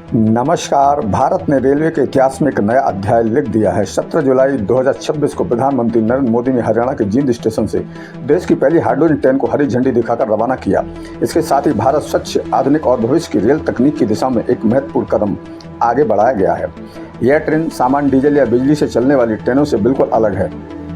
नमस्कार। भारत ने रेलवे के इतिहास में एक नया अध्याय लिख दिया है। 17 जुलाई 2026 को प्रधानमंत्री नरेंद्र मोदी ने हरियाणा के जींद स्टेशन से देश की पहली हाइड्रोजन ट्रेन को हरी झंडी दिखाकर रवाना किया। इसके साथ ही भारत स्वच्छ, आधुनिक और भविष्य की रेल तकनीक की दिशा में एक महत्वपूर्ण कदम आगे बढ़ाया गया है। यह ट्रेन सामान्य डीजल या बिजली से चलने वाली ट्रेनों से बिल्कुल अलग है।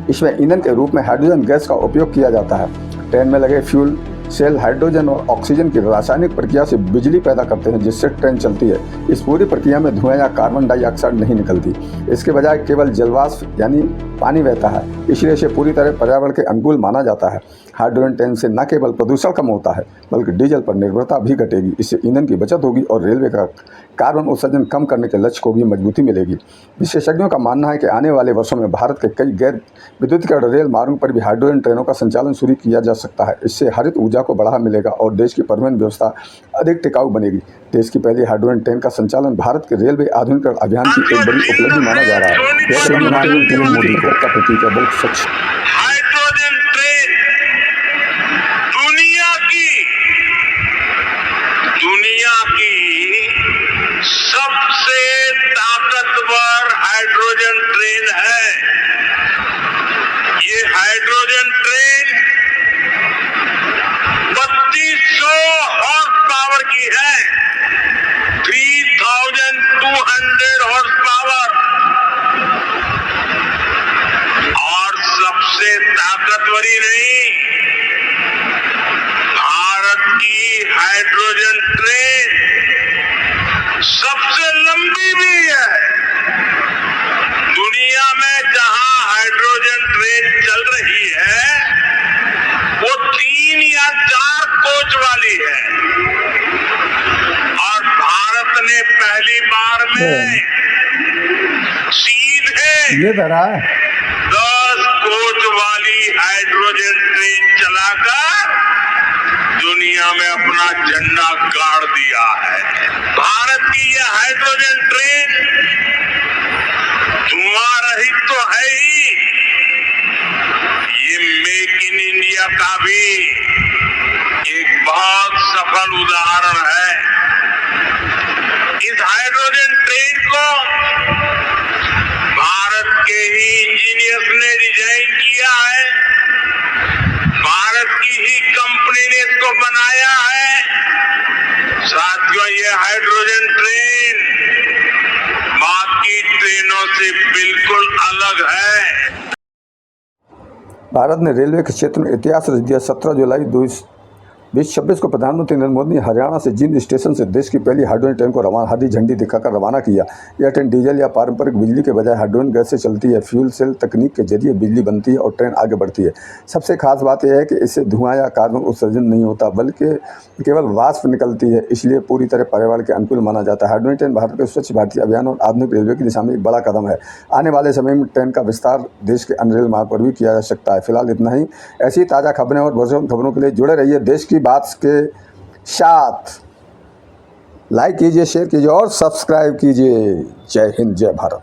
इसमें ईंधन के रूप में हाइड्रोजन गैस का उपयोग किया जाता है। ट्रेन में लगे फ्यूल सेल हाइड्रोजन और ऑक्सीजन की रासायनिक प्रक्रिया से बिजली पैदा करते हैं, जिससे ट्रेन चलती है। इस पूरी प्रक्रिया में धुआं या कार्बन डाइऑक्साइड नहीं निकलती। इसके बजाय केवल जलवाष्प यानी पानी बहता है, इसलिए इसे पूरी तरह पर्यावरण के अनुकूल माना जाता है। हाइड्रोजन ट्रेन से न केवल प्रदूषण कम होता है, बल्कि डीजल पर निर्भरता भी घटेगी। इससे ईंधन की बचत होगी और रेलवे का कार्बन उत्सर्जन कम करने के लक्ष्य को भी मजबूती मिलेगी। विशेषज्ञों का मानना है कि आने वाले वर्षों में भारत के कई गैर विद्युतीकरण रेल मार्गों पर भी हाइड्रोजन ट्रेनों का संचालन शुरू किया जा सकता है। इससे हरित ऊर्जा को बढ़ावा मिलेगा और देश की परिवहन व्यवस्था अधिक टिकाऊ बनेगी। देश की पहली हाइड्रोजन ट्रेन का संचालन भारत के रेलवे आधुनिकीकरण अभियान की एक बड़ी उपलब्धि माना जा रहा है। यह ट्रेन मोदी को का प्रतीक है, बहुत सच। हाइड्रोजन ट्रेन दुनिया की सबसे ताकतवर हाइड्रोजन ट्रेन है। ये हाइड्रोजन ट्रेन 3200 हॉर्स पावर की है, 3200 हॉर्स पावर। और सबसे ताकतवरी नहीं, भारत की हाइड्रोजन ट्रेन सबसे लंबी भी है। दुनिया में जहां हाइड्रोजन ट्रेन चल रही है वो 3 या 4 कोच वाली है, और भारत ने पहली बार में सीधे 10 कोच वाली हाइड्रोजन ट्रेन चलाकर दुनिया में अपना झंडा गाड़ दिया है। भारत की यह हाइड्रोजन ट्रेन धुआं रहित तो है ही, ये मेक इन इंडिया का भी एक बहुत सफल उदाहरण है। इस हाइड्रोजन ट्रेन को भारत के ही इंजीनियर्स ने डिजाइन किया है, भारत की ही कंपनी ने इसको बनाया है। साथियों, ये हाइड्रोजन ट्रेन बाकी ट्रेनों से बिल्कुल अलग है। भारत ने रेलवे के क्षेत्र में इतिहास रच दिया। 17 जुलाई 2026 को प्रधानमंत्री नरेंद्र मोदी ने हरियाणा से जींद स्टेशन से देश की पहली हाइड्रोजन ट्रेन को हरी झंडी दिखाकर रवाना किया। यह ट्रेन डीजल या पारंपरिक बिजली के बजाय हाइड्रोजन गैस से चलती है। फ्यूल सेल तकनीक के जरिए बिजली बनती है और ट्रेन आगे बढ़ती है। सबसे खास बात यह है कि इससे धुआं या कार्बन उत्सर्जन नहीं होता, बल्कि केवल वाष्प निकलती है, इसलिए पूरी तरह पर्यावरण के अनुकूल माना जाता है। हाइड्रोजन ट्रेन भारत के स्वच्छ भारतीय अभियान और आधुनिक रेलवे की दिशा में एक बड़ा कदम है। आने वाले समय में ट्रेन का विस्तार देश के अन्य रेल मार्ग पर भी किया जा सकता है। फिलहाल इतना ही। ऐसी ताज़ा खबरें और भरोसेमंद खबरों के लिए जुड़े रहिए देश की बात के साथ। लाइक कीजिए, शेयर कीजिए और सब्सक्राइब कीजिए। जय हिंद, जय भारत।